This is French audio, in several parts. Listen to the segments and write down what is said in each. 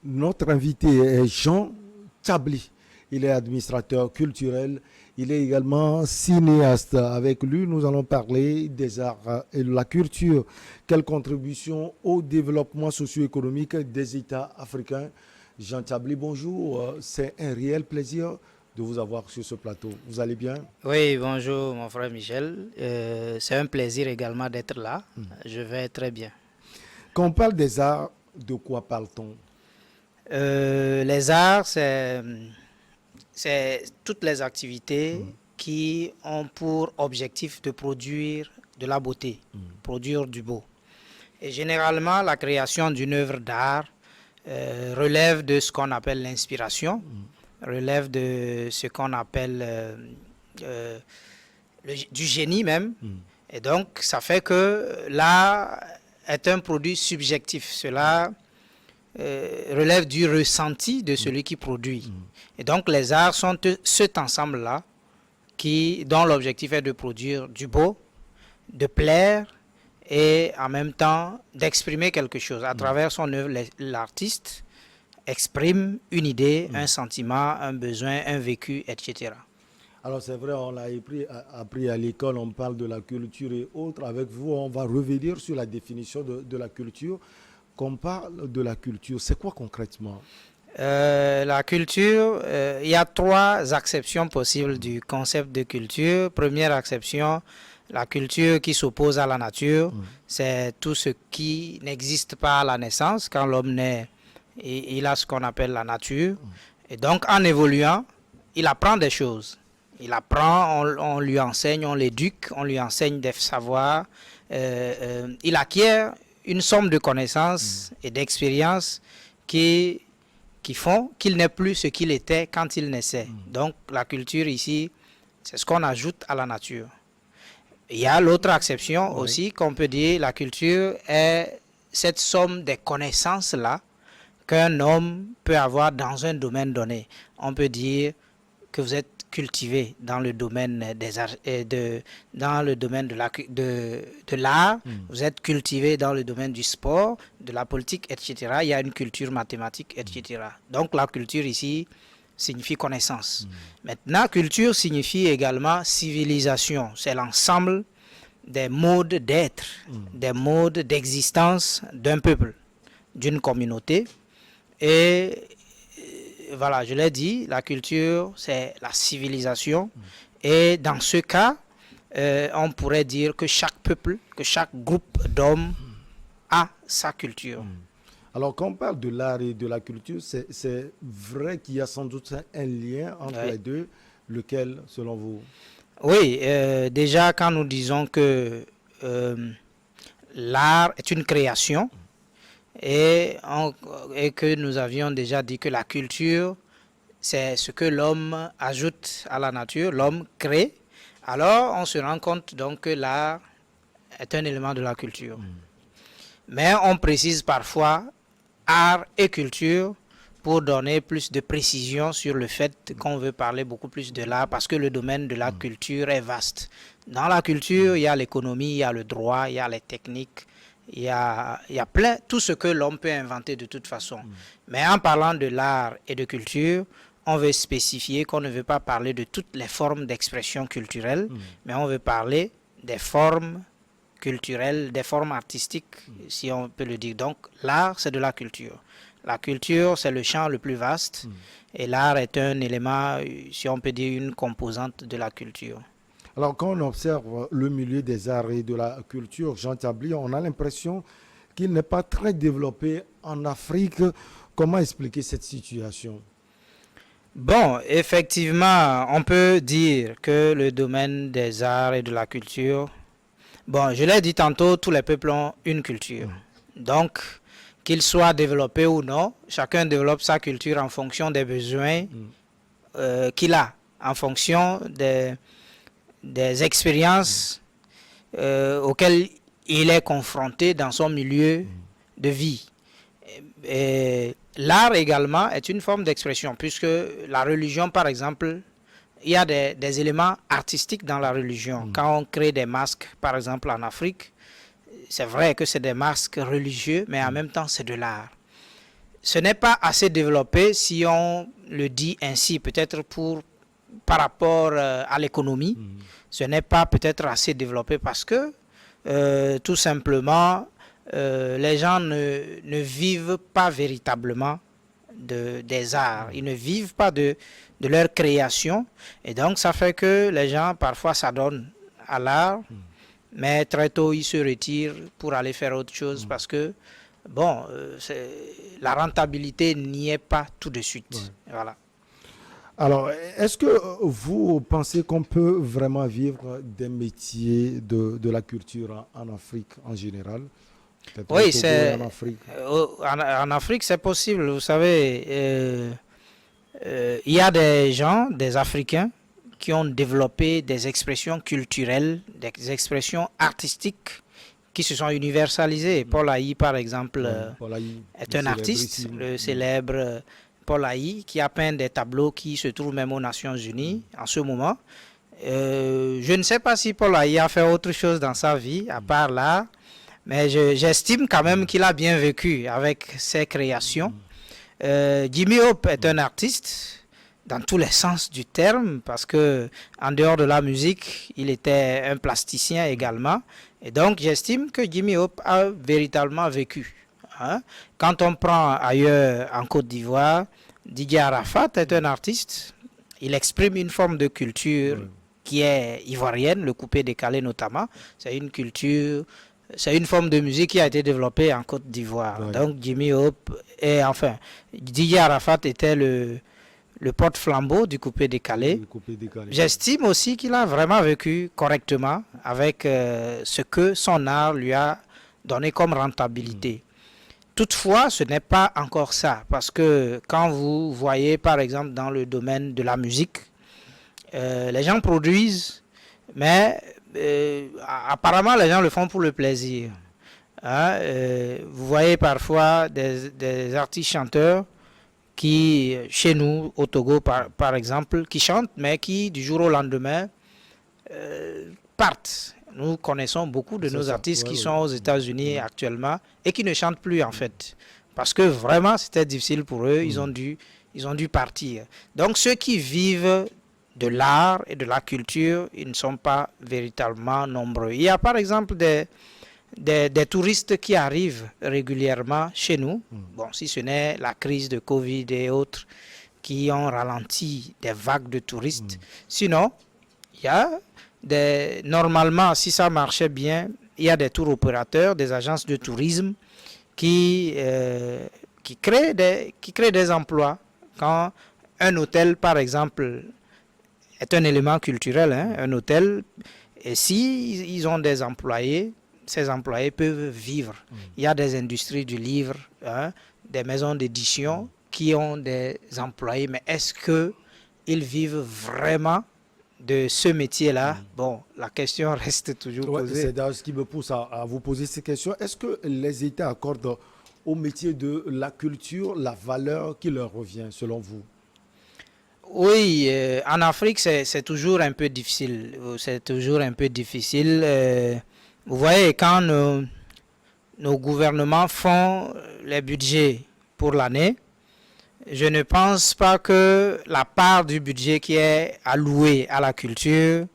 Notre invité est Jean Tchabli. Il est administrateur culturel. Il est également cinéaste. Avec lui, nous allons parler des arts et de la culture. Quelle contribution au développement socio-économique des États africains. Jean Tchabli, bonjour. C'est un réel plaisir de vous avoir sur ce plateau. Vous allez bien? Oui, bonjour mon frère Michel. C'est un plaisir également d'être là. Je vais très bien. Quand on parle des arts, de quoi parle-t-on? Les arts, c'est toutes les activités qui ont pour objectif de produire de la beauté, produire du beau. Et généralement, la création d'une œuvre d'art relève de ce qu'on appelle l'inspiration, relève de ce qu'on appelle du génie même. Et donc, ça fait que l'art est un produit subjectif. Cela relève du ressenti de celui qui produit. Et donc, les arts sont cet ensemble-là dont l'objectif est de produire du beau, de plaire et en même temps d'exprimer quelque chose. À travers son œuvre, l'artiste exprime une idée, un sentiment, un besoin, un vécu, etc. Alors c'est vrai, on l'a appris à l'école, on parle de la culture et autres. Avec vous, on va revenir sur la définition de la culture. Quand on parle de la culture, c'est quoi concrètement? La culture, il y a trois acceptions possibles du concept de culture. Première acception, la culture qui s'oppose à la nature, c'est tout ce qui n'existe pas à la naissance. Quand l'homme naît, il a ce qu'on appelle la nature. Et donc, en évoluant, il apprend des choses. Il apprend, on lui enseigne, on l'éduque, on lui enseigne des savoirs. Il acquiert une somme de connaissances et d'expériences qui font qu'il n'est plus ce qu'il était quand il naissait. Donc, la culture ici, c'est ce qu'on ajoute à la nature. Il y a l'autre acception aussi qu'on peut dire, la culture est cette somme de connaissances-là qu'un homme peut avoir dans un domaine donné. On peut dire que vous êtes cultivé dans le domaine des arts, dans le domaine de l'art, vous êtes cultivé dans le domaine du sport, de la politique, etc. Il y a une culture mathématique, etc. Donc la culture ici signifie connaissance. Maintenant, culture signifie également civilisation. C'est l'ensemble des modes d'être, des modes d'existence d'un peuple, d'une communauté. Et voilà, je l'ai dit, la culture, c'est la civilisation. Et dans ce cas, on pourrait dire que chaque peuple, que chaque groupe d'hommes a sa culture. Alors, quand on parle de l'art et de la culture, c'est vrai qu'il y a sans doute un lien entre les deux, lequel, selon vous? Oui, déjà, quand nous disons que l'art est une création, et que nous avions déjà dit que la culture, c'est ce que l'homme ajoute à la nature, l'homme crée. Alors, on se rend compte donc que l'art est un élément de la culture. Mais on précise parfois art et culture pour donner plus de précision sur le fait qu'on veut parler beaucoup plus de l'art parce que le domaine de la culture est vaste. Dans la culture, il y a l'économie, il y a le droit, il y a les techniques, il y a plein, tout ce que l'homme peut inventer de toute façon. Mais en parlant de l'art et de culture, on veut spécifier qu'on ne veut pas parler de toutes les formes d'expression culturelle, mais on veut parler des formes culturelles, des formes artistiques, si on peut le dire. Donc, l'art, c'est de la culture. La culture, c'est le champ le plus vaste, et l'art est un élément, si on peut dire, une composante de la culture. Alors, quand on observe le milieu des arts et de la culture, Jean Tchabli, on a l'impression qu'il n'est pas très développé en Afrique. Comment expliquer cette situation? Bon, effectivement, on peut dire que le domaine des arts et de la culture, bon, je l'ai dit tantôt, tous les peuples ont une culture. Donc, qu'ils soient développés ou non, chacun développe sa culture en fonction des besoins qu'il a, en fonction des expériences auxquelles il est confronté dans son milieu de vie. L'art également est une forme d'expression, puisque la religion, par exemple, il y a des éléments artistiques dans la religion. Quand on crée des masques, par exemple en Afrique, c'est vrai que c'est des masques religieux, mais en même temps c'est de l'art. ce n'est pas assez développé si on le dit ainsi, peut-être par rapport à l'économie. Ce n'est pas peut-être assez développé parce que tout simplement, les gens ne vivent pas véritablement des arts. Ils ne vivent pas de leur création. Et donc, ça fait que les gens, parfois, s'adonnent à l'art, mais très tôt, ils se retirent pour aller faire autre chose parce que, bon, la rentabilité n'y est pas tout de suite. Voilà. Alors, est-ce que vous pensez qu'on peut vraiment vivre des métiers de la culture en Afrique en général? Oui, en Afrique, c'est possible. Vous savez, il y a des gens, des Africains, qui ont développé des expressions culturelles, des expressions artistiques qui se sont universalisées. Paul Haï, par exemple, est un artiste, le célèbre Paul Haï, qui a peint des tableaux qui se trouvent même aux Nations Unies en ce moment. Je ne sais pas si Paul Haï a fait autre chose dans sa vie, à part là, mais j'estime quand même qu'il a bien vécu avec ses créations. Jimmy Hope est un artiste dans tous les sens du terme, parce que en dehors de la musique, il était un plasticien également. Et donc, j'estime que Jimmy Hope a véritablement vécu. Quand on prend ailleurs en Côte d'Ivoire, Didier Arafat est un artiste. Il exprime une forme de culture qui est ivoirienne, le coupé-décalé notamment. C'est une culture, c'est une forme de musique qui a été développée en Côte d'Ivoire. Donc Jimmy Hope, Didier Arafat était le porte-flambeau du coupé-décalé. J'estime aussi qu'il a vraiment vécu correctement avec ce que son art lui a donné comme rentabilité. Toutefois, ce n'est pas encore ça, parce que quand vous voyez, par exemple, dans le domaine de la musique, les gens produisent, mais apparemment, les gens le font pour le plaisir. Vous voyez parfois des artistes-chanteurs qui, chez nous, au Togo, par exemple, qui chantent, mais qui, du jour au lendemain, partent. Nous connaissons beaucoup de nos artistes qui sont aux États-Unis actuellement et qui ne chantent plus en fait. Parce que vraiment c'était difficile pour eux, ils ont dû partir. Donc ceux qui vivent de l'art et de la culture, ils ne sont pas véritablement nombreux. Il y a par exemple des touristes qui arrivent régulièrement chez nous. Bon, si ce n'est la crise de Covid et autres qui ont ralenti des vagues de touristes. Sinon, il y a normalement, si ça marchait bien, il y a des tours opérateurs, des agences de tourisme qui créent des emplois. Quand un hôtel, par exemple, est un élément culturel, un hôtel, et si ils ont des employés, ces employés peuvent vivre. Il y a des industries du livre, des maisons d'édition qui ont des employés, mais est-ce qu'ils vivent vraiment de ce métier-là? Bon, la question reste toujours posée. C'est d'ailleurs ce qui me pousse à vous poser ces questions. Est-ce que les États accordent au métier de la culture la valeur qui leur revient, selon vous? Oui, en Afrique, c'est toujours un peu difficile. C'est toujours un peu difficile. Vous voyez, quand nos gouvernements font les budgets pour l'année, je ne pense pas que la part du budget qui est allouée à la culture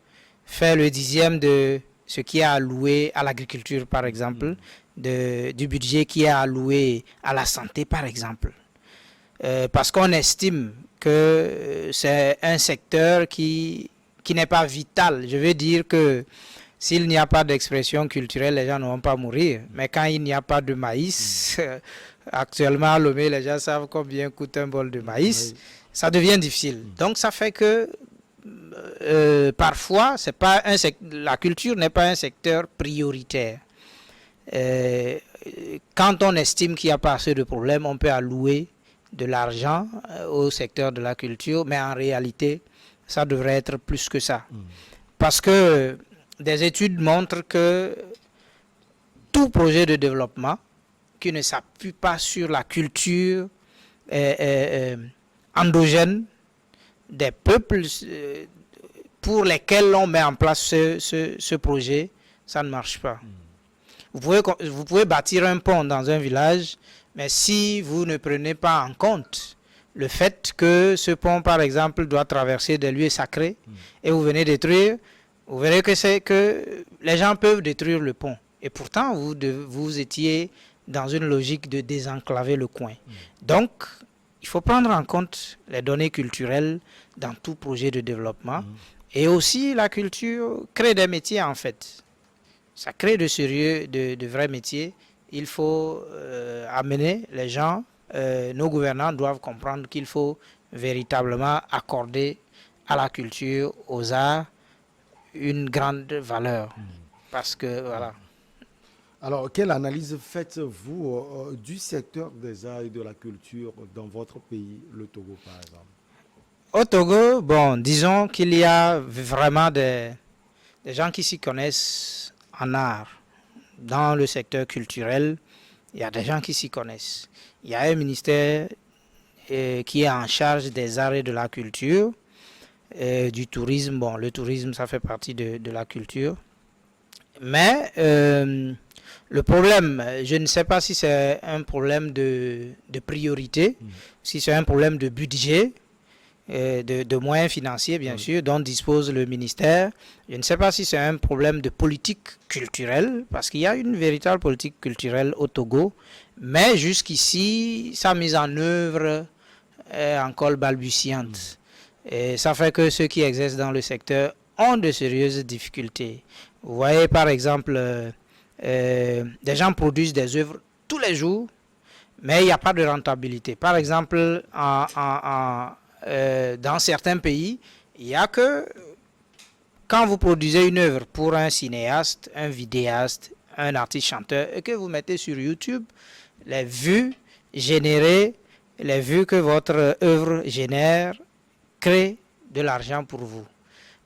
fait le 10e de ce qui est alloué à l'agriculture, par exemple, du budget qui est alloué à la santé, par exemple. Parce qu'on estime que c'est un secteur qui n'est pas vital. Je veux dire que s'il n'y a pas d'expression culturelle, les gens ne vont pas mourir. Mais quand il n'y a pas de maïs... Actuellement, à Lomé, les gens savent combien coûte un bol de maïs. Ça devient difficile. Donc, ça fait que parfois, la culture n'est pas un secteur prioritaire. Quand on estime qu'il n'y a pas assez de problèmes, on peut allouer de l'argent au secteur de la culture, mais en réalité, ça devrait être plus que ça. Parce que des études montrent que tout projet de développement qui ne s'appuie pas sur la culture endogène des peuples pour lesquels on met en place ce projet, ça ne marche pas. Vous pouvez bâtir un pont dans un village, Mais si vous ne prenez pas en compte le fait que ce pont, par exemple, doit traverser des lieux sacrés et vous venez détruire, vous verrez que les gens peuvent détruire le pont. Et pourtant, vous étiez dans une logique de désenclaver le coin. Donc, il faut prendre en compte les données culturelles dans tout projet de développement. Et aussi, la culture crée des métiers, en fait. Ça crée de vrais métiers. Il faut amener les gens, nos gouvernants doivent comprendre qu'il faut véritablement accorder à la culture, aux arts, une grande valeur. Parce que, voilà. Alors, quelle analyse faites-vous du secteur des arts et de la culture dans votre pays, le Togo, par exemple? Au Togo, bon, disons qu'il y a vraiment des gens qui s'y connaissent en art. Dans le secteur culturel, il y a des gens qui s'y connaissent. Il y a un ministère qui est en charge des arts et de la culture, du tourisme. Bon, le tourisme, ça fait partie de la culture. Mais le problème, je ne sais pas si c'est un problème de priorité, si c'est un problème de budget, de moyens financiers, bien sûr, dont dispose le ministère. Je ne sais pas si c'est un problème de politique culturelle, parce qu'il y a une véritable politique culturelle au Togo, mais jusqu'ici, sa mise en œuvre est encore balbutiante. Et ça fait que ceux qui exercent dans le secteur ont de sérieuses difficultés. Vous voyez, par exemple, des gens produisent des œuvres tous les jours, mais il n'y a pas de rentabilité. Par exemple, dans certains pays, il n'y a que quand vous produisez une œuvre pour un cinéaste, un vidéaste, un artiste chanteur, et que vous mettez sur YouTube, les vues générées, les vues que votre œuvre génère, créent de l'argent pour vous.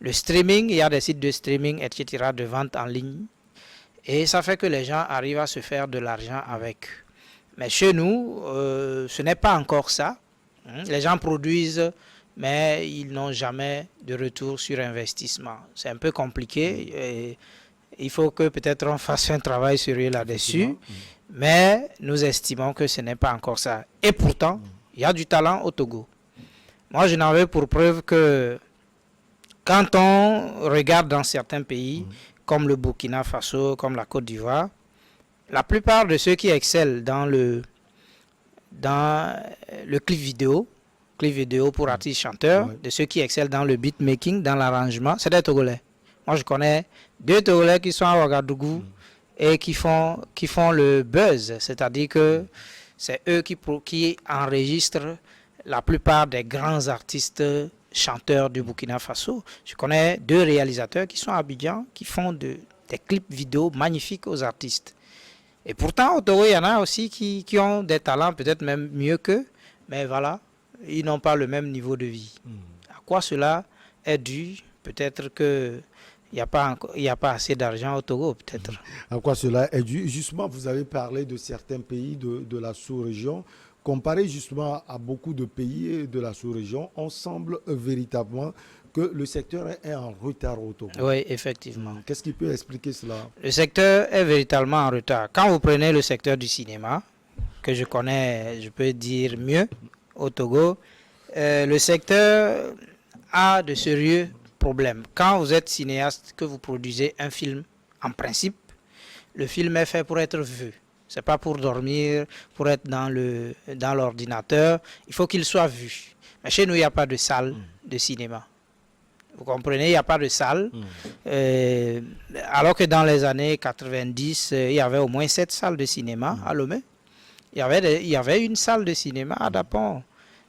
Le streaming, il y a des sites de streaming, etc., de vente en ligne, et ça fait que les gens arrivent à se faire de l'argent avec. Mais chez nous, ce n'est pas encore ça. Les gens produisent, mais ils n'ont jamais de retour sur investissement. C'est un peu compliqué. Et il faut que peut-être on fasse un travail sérieux là-dessus. Mais nous estimons que ce n'est pas encore ça. Et pourtant, il y a du talent au Togo. Moi, je n'en veux pour preuve que quand on regarde dans certains pays, comme le Burkina Faso, comme la Côte d'Ivoire, la plupart de ceux qui excellent dans le clip vidéo pour artistes chanteurs, de ceux qui excellent dans le beatmaking, dans l'arrangement, c'est des Togolais. Moi, je connais 2 Togolais qui sont à Ouagadougou et qui font le buzz, c'est-à-dire que c'est eux qui enregistrent la plupart des grands artistes chanteurs du Burkina Faso. Je connais 2 réalisateurs qui sont à Abidjan, qui font des clips vidéo magnifiques aux artistes. Et pourtant, au Togo, il y en a aussi qui ont des talents, peut-être même mieux qu'eux, mais voilà, ils n'ont pas le même niveau de vie. À quoi cela est dû? Peut-être qu'il n'y a pas assez d'argent au Togo, peut-être. À quoi cela est dû? Justement, vous avez parlé de certains pays de la sous-région. Comparé justement à beaucoup de pays de la sous-région, on semble véritablement que le secteur est en retard au Togo. Oui, effectivement. Qu'est-ce qui peut expliquer cela? Le secteur est véritablement en retard. Quand vous prenez le secteur du cinéma, que je connais, je peux dire mieux, au Togo, le secteur a de sérieux problèmes. Quand vous êtes cinéaste, que vous produisez un film, en principe, le film est fait pour être vu. Ce n'est pas pour dormir, pour être dans l'ordinateur. Il faut qu'il soit vu. Mais chez nous, il n'y a pas de salle de cinéma. Vous comprenez, il n'y a pas de salle. Alors que dans les années 90, il y avait au moins 7 salles de cinéma à Lomé. Il y avait une salle de cinéma à Dapon.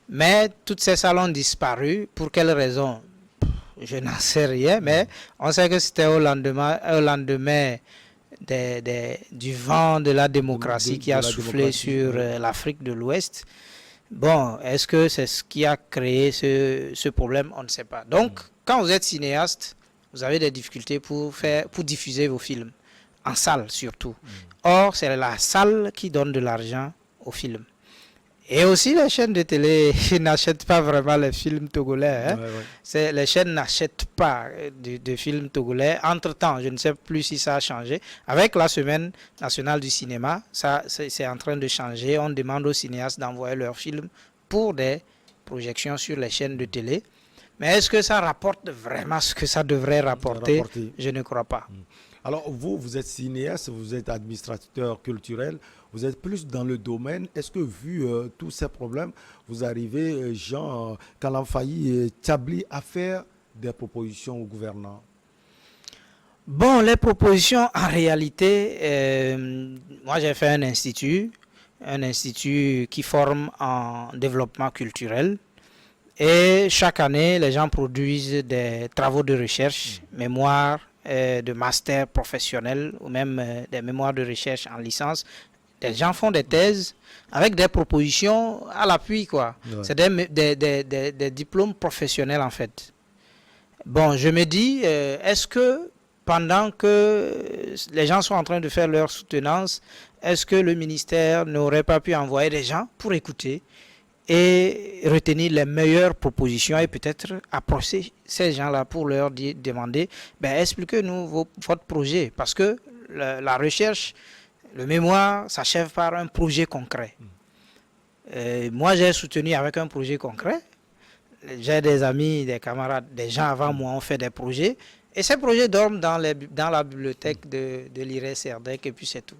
Mais toutes ces salles ont disparu. Pour quelles raisons? Je n'en sais rien, mais on sait que c'était au lendemain du vent de la démocratie qui a soufflé sur l'Afrique de l'Ouest. Bon, est-ce que c'est ce qui a créé ce problème? On ne sait pas. Donc, quand vous êtes cinéaste, vous avez des difficultés pour diffuser vos films, en salle surtout. Or, c'est la salle qui donne de l'argent aux films. Et aussi, les chaînes de télé n'achètent pas vraiment les films togolais. Hein. Les chaînes n'achètent pas de films togolais. Entre-temps, je ne sais plus si ça a changé. Avec la Semaine nationale du cinéma, ça c'est en train de changer. On demande aux cinéastes d'envoyer leurs films pour des projections sur les chaînes de télé. Mais est-ce que ça rapporte vraiment ce que ça devrait rapporter? Je ne crois pas. Alors vous êtes cinéaste, vous êtes administrateur culturel, vous êtes plus dans le domaine. Est-ce que vu tous ces problèmes, vous arrivez, Jean Kalamfayi et Tchabli, à faire des propositions au gouvernement? Bon, les propositions, en réalité, moi j'ai fait un institut qui forme en développement culturel. Et chaque année, les gens produisent des travaux de recherche, mémoires, de master professionnel ou même des mémoires de recherche en licence. Les gens font des thèses avec des propositions à l'appui, quoi. Ouais. C'est des diplômes professionnels, en fait. Bon, je me dis, est-ce que pendant que les gens sont en train de faire leur soutenance, est-ce que le ministère n'aurait pas pu envoyer des gens pour écouter et retenir les meilleures propositions et peut-être approcher ces gens-là pour leur demander, expliquez-nous votre projet, parce que la recherche, le mémoire s'achève par un projet concret. Moi, j'ai soutenu avec un projet concret. J'ai des amis, des camarades, des gens avant moi ont fait des projets et ces projets dorment dans la bibliothèque de l'IRE-SERDEC et puis c'est tout.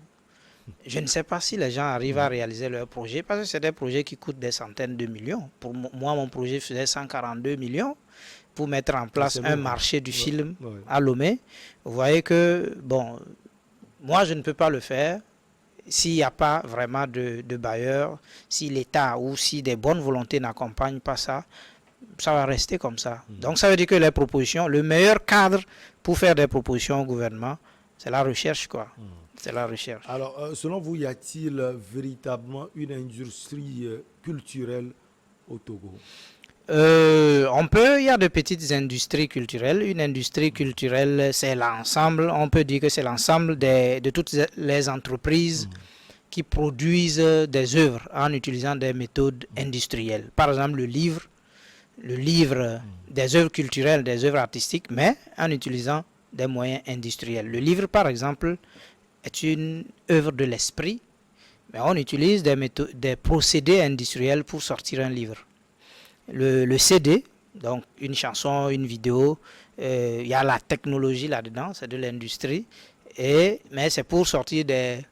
Je ne sais pas si les gens arrivent à réaliser leurs projets parce que c'est des projets qui coûtent des centaines de millions. Pour moi, mon projet faisait 142 millions pour mettre en place un marché du film à Lomé. Vous voyez que, bon, moi, je ne peux pas le faire s'il n'y a pas vraiment de bailleurs, si l'État ou si des bonnes volontés n'accompagnent pas ça, ça va rester comme ça. Donc, ça veut dire que les propositions, le meilleur cadre pour faire des propositions au gouvernement, c'est la recherche, quoi. C'est la recherche. Alors, selon vous, y a-t-il véritablement une industrie culturelle au Togo? Il y a de petites industries culturelles. Une industrie culturelle, c'est l'ensemble, on peut dire que c'est l'ensemble de toutes les entreprises qui produisent des œuvres en utilisant des méthodes industrielles. Par exemple, le livre des œuvres culturelles, des œuvres artistiques, mais en utilisant des moyens industriels. Le livre, par exemple, est une œuvre de l'esprit, mais on utilise des procédés industriels pour sortir un livre. Le CD, donc une chanson, une vidéo, il y a la technologie là-dedans, c'est de l'industrie, mais c'est pour sortir des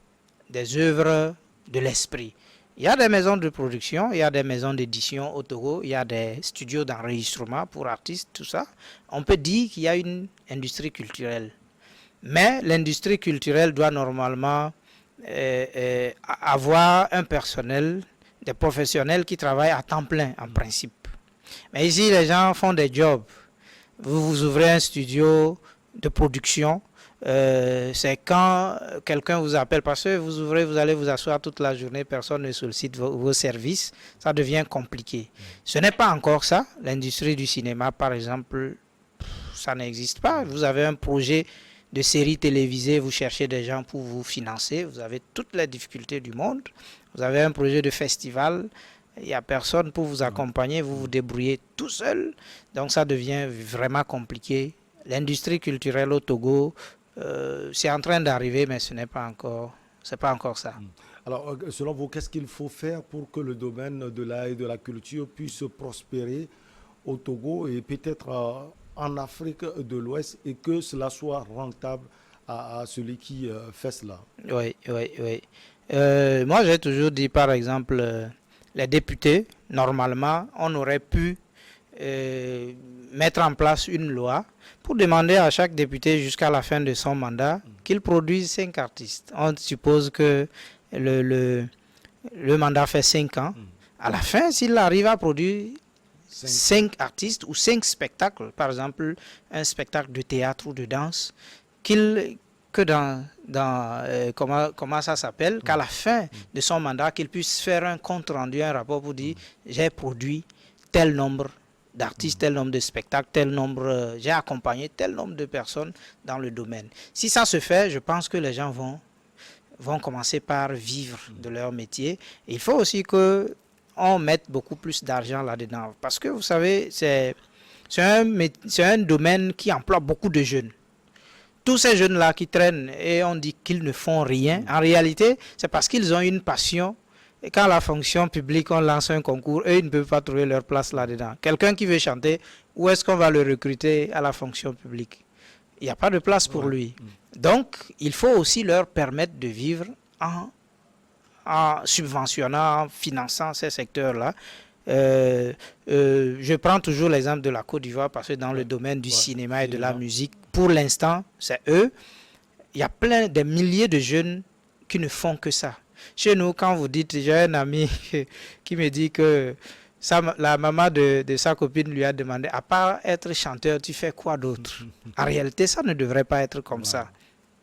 œuvres de l'esprit. Il y a des maisons de production, il y a des maisons d'édition au Togo, il y a des studios d'enregistrement pour artistes, tout ça. On peut dire qu'il y a une industrie culturelle. Mais l'industrie culturelle doit normalement avoir un personnel, des professionnels qui travaillent à temps plein en principe. Mais ici, les gens font des jobs. Vous ouvrez un studio de production. C'est quand quelqu'un vous appelle, parce que vous ouvrez, vous allez vous asseoir toute la journée, personne ne sollicite vos services, ça devient compliqué. Ce n'est pas encore ça. L'industrie du cinéma, par exemple, ça n'existe pas. Vous avez un projet de série télévisée, vous cherchez des gens pour vous financer, vous avez toutes les difficultés du monde. Vous avez un projet de festival, il n'y a personne pour vous accompagner, vous vous débrouillez tout seul. Donc ça devient vraiment compliqué. L'industrie culturelle au Togo, c'est en train d'arriver, mais ce n'est pas encore ça. Alors, selon vous, qu'est-ce qu'il faut faire pour que le domaine de l'art et de la culture puisse prospérer au Togo et peut-être en Afrique de l'Ouest et que cela soit rentable à celui qui fait cela? Oui. Moi, j'ai toujours dit, par exemple, les députés, normalement, on aurait pu mettre en place une loi pour demander à chaque député jusqu'à la fin de son mandat qu'il produise 5 artistes. On suppose que le mandat fait 5 ans. À la fin, s'il arrive à produire 5 artistes ou 5 spectacles, par exemple un spectacle de théâtre ou de danse, comment ça s'appelle, qu'à la fin de son mandat, qu'il puisse faire un compte rendu, un rapport pour dire j'ai produit tel nombre d'artistes, tel nombre de spectacles, j'ai accompagné tel nombre de personnes dans le domaine. Si ça se fait, je pense que les gens vont commencer par vivre de leur métier. Et il faut aussi que on mette beaucoup plus d'argent là-dedans. Parce que vous savez, c'est un domaine qui emploie beaucoup de jeunes. Tous ces jeunes-là qui traînent et on dit qu'ils ne font rien, en réalité, c'est parce qu'ils ont une passion. Et quand la fonction publique, on lance un concours, eux, ils ne peuvent pas trouver leur place là-dedans. Quelqu'un qui veut chanter, où est-ce qu'on va le recruter à la fonction publique? Il n'y a pas de place pour lui. Donc, il faut aussi leur permettre de vivre en subventionnant, en finançant ces secteurs-là. Je prends toujours l'exemple de la Côte d'Ivoire parce que dans le domaine du cinéma et de la musique, pour l'instant, c'est eux. Il y a des milliers de jeunes qui ne font que ça. Chez nous, quand vous dites, j'ai un ami qui me dit que la maman de sa copine lui a demandé, à part être chanteur, tu fais quoi d'autre? En réalité, ça ne devrait pas être comme ça.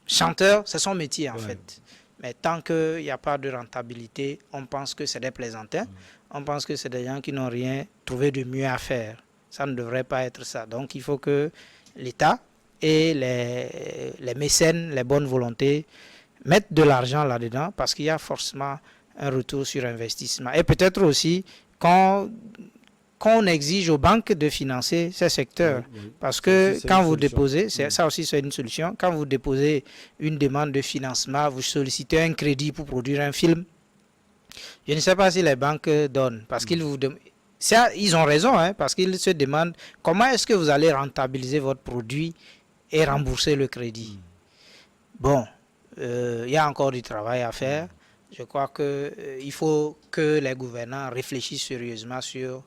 Chanteur, c'est son métier en fait. Mais tant qu'il n'y a pas de rentabilité, on pense que c'est des plaisantins. On pense que c'est des gens qui n'ont rien trouvé de mieux à faire. Ça ne devrait pas être ça. Donc il faut que l'État et les mécènes, les bonnes volontés, mettent de l'argent là-dedans parce qu'il y a forcément un retour sur investissement. Et peut-être aussi qu'on exige aux banques de financer ces secteurs. Parce que quand vous déposez, ça aussi c'est une solution, quand vous déposez une demande de financement, vous sollicitez un crédit pour produire un film, je ne sais pas si les banques donnent, parce qu'ils vous ils ont raison, hein, parce qu'ils se demandent comment est-ce que vous allez rentabiliser votre produit et rembourser le crédit. Bon, il y a encore du travail à faire. Je crois qu'il faut que les gouvernants réfléchissent sérieusement sur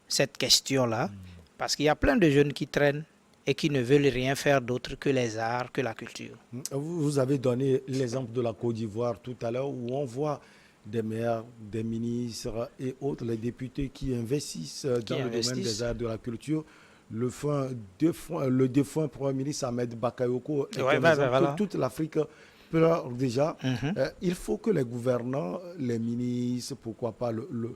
cette question-là, parce qu'il y a plein de jeunes qui traînent et qui ne veulent rien faire d'autre que les arts, que la culture. Vous avez donné l'exemple de la Côte d'Ivoire tout à l'heure, où on voit des maires, des ministres et autres, les députés qui investissent dans le domaine des arts, de la culture. Le défunt Premier ministre Ahmed Bakayoko est que toute l'Afrique pleure déjà. Il faut que les gouvernants, les ministres, pourquoi pas le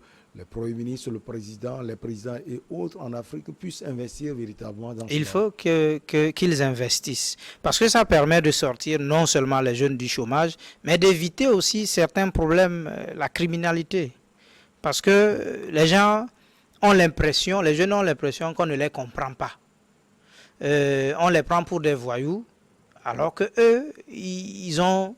Premier ministre, le président, les présidents et autres en Afrique puissent investir véritablement dans ça. Il faut qu'ils investissent. Parce que ça permet de sortir non seulement les jeunes du chômage, mais d'éviter aussi certains problèmes, la criminalité. Parce que les jeunes ont l'impression qu'on ne les comprend pas. On les prend pour des voyous, alors que eux, ils ont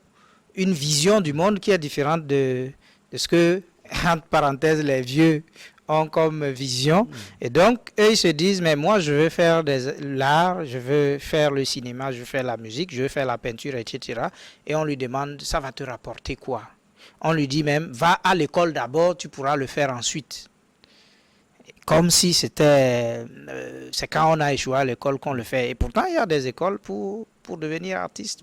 une vision du monde qui est différente de ce que, entre parenthèses, les vieux ont comme vision. Et donc, eux, ils se disent, mais moi, je veux faire l'art, je veux faire le cinéma, je veux faire la musique, je veux faire la peinture, etc. Et on lui demande, ça va te rapporter quoi? On lui dit même, va à l'école d'abord, tu pourras le faire ensuite. Comme si c'est quand on a échoué à l'école qu'on le fait. Et pourtant, il y a des écoles pour devenir artiste,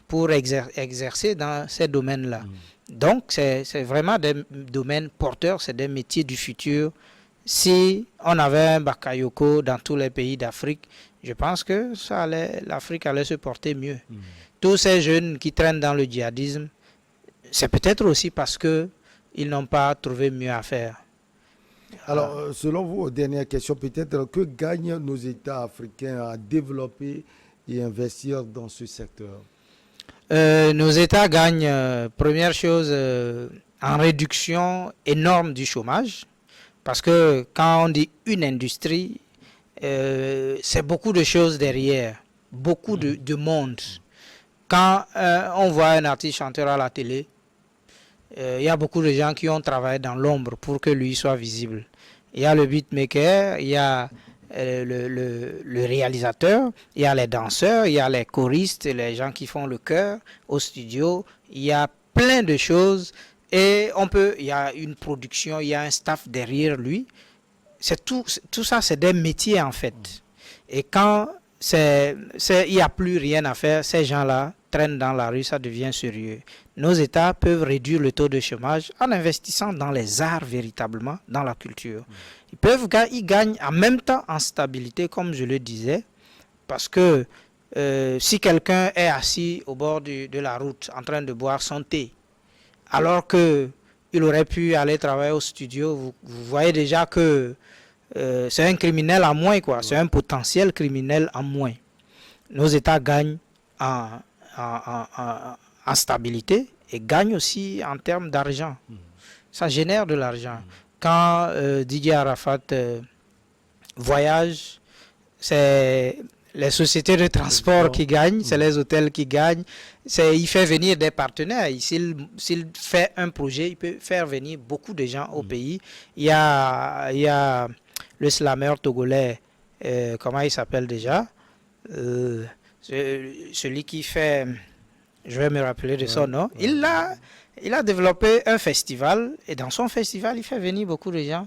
pour exercer dans ces domaines-là. Donc, c'est vraiment des domaines porteurs, c'est des métiers du futur. Si on avait un Bakayoko dans tous les pays d'Afrique, je pense que l'Afrique allait se porter mieux. Tous ces jeunes qui traînent dans le djihadisme, c'est peut-être aussi parce qu'ils n'ont pas trouvé mieux à faire. Alors, selon vous, dernière question, peut-être, que gagnent nos États africains à développer et investir dans ce secteur? Nos États gagnent, première chose, en réduction énorme du chômage, parce que quand on dit une industrie, c'est beaucoup de choses derrière, beaucoup de monde. Quand on voit un artiste chanteur à la télé, il y a beaucoup de gens qui ont travaillé dans l'ombre pour que lui soit visible. Il y a le beatmaker, il y a le réalisateur, il y a les danseurs, il y a les choristes, les gens qui font le chœur au studio. Il y a plein de choses et il y a une production, il y a un staff derrière lui. Tout ça, c'est des métiers en fait. Et quand il n'y a plus rien à faire, ces gens-là traînent dans la rue, ça devient sérieux. Nos États peuvent réduire le taux de chômage en investissant dans les arts véritablement, dans la culture. Ils gagnent en même temps en stabilité, comme je le disais, parce que si quelqu'un est assis au bord de la route en train de boire son thé, alors qu'il aurait pu aller travailler au studio, vous voyez déjà que c'est un criminel en moins, quoi. C'est un potentiel criminel en moins. Nos États gagnent en stabilité et gagnent aussi en termes d'argent. ça génère de l'argent. Quand Didier Arafat voyage, c'est les sociétés de transport qui gagnent, c'est les hôtels qui gagnent. Il fait venir des partenaires. S'il fait un projet, il peut faire venir beaucoup de gens au pays. Il y a le slammer togolais, comment il s'appelle déjà, celui qui fait, je vais me rappeler de son nom. Il a développé un festival et dans son festival, il fait venir beaucoup de gens.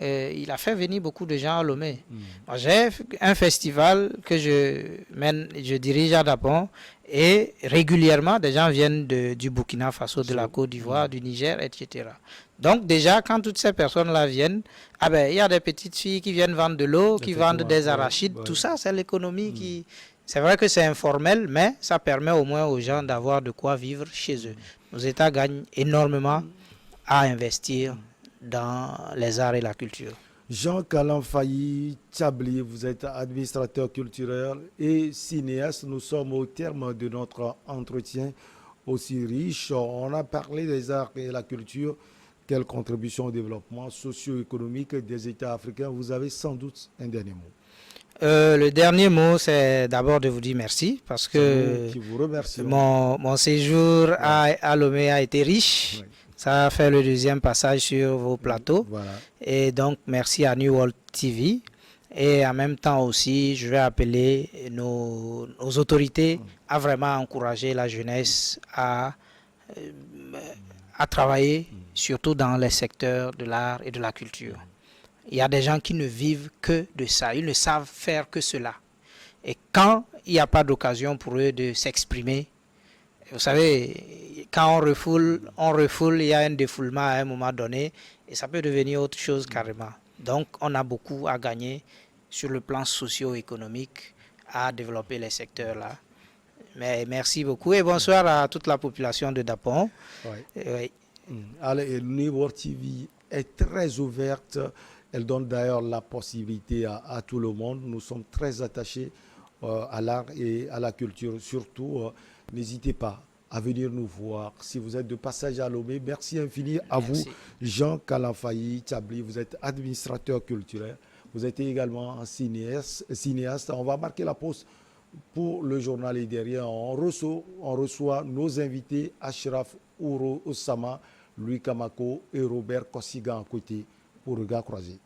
Il a fait venir beaucoup de gens à Lomé. Moi, j'ai un festival que je dirige à Dapon et régulièrement, des gens viennent du Burkina Faso, de la Côte d'Ivoire, du Niger, etc. Donc déjà, quand toutes ces personnes-là viennent, il y a des petites filles qui viennent vendre de l'eau, qui vendent des arachides, tout ça, c'est l'économie qui... C'est vrai que c'est informel, mais ça permet au moins aux gens d'avoir de quoi vivre chez eux. Nos États gagnent énormément à investir dans les arts et la culture. Jean Kalamfayi Tchabli, vous êtes administrateur culturel et cinéaste. Nous sommes au terme de notre entretien aussi riche. On a parlé des arts et la culture. Quelle contribution au développement socio-économique des États africains? Vous avez sans doute un dernier mot. Le dernier mot, c'est d'abord de vous dire merci parce que mon séjour à Lomé a été riche. Oui. Ça a fait le deuxième passage sur vos plateaux. Voilà. Et donc, merci à New World TV. Et en même temps aussi, je vais appeler nos autorités à vraiment encourager la jeunesse à travailler, surtout dans les secteurs de l'art et de la culture. Il y a des gens qui ne vivent que de ça. Ils ne savent faire que cela. Et quand il n'y a pas d'occasion pour eux de s'exprimer, vous savez, quand on refoule, il y a un défoulement à un moment donné et ça peut devenir autre chose carrément. Donc, on a beaucoup à gagner sur le plan socio-économique à développer les secteurs là. Mais merci beaucoup et bonsoir à toute la population de Dapon. Oui. Allez, New World TV est très ouverte. Elle donne d'ailleurs la possibilité à tout le monde. Nous sommes très attachés à l'art et à la culture. Surtout, n'hésitez pas à venir nous voir. Si vous êtes de passage à Lomé, merci infini à vous, Jean Kalamfayi Tchabli. Vous êtes administrateur culturel. Vous êtes également un cinéaste. On va marquer la pause pour le journal et derrière, on reçoit nos invités Ashraf Ouro Osama, Louis Kamako et Robert Kossiga à côté pour Regard Croisé.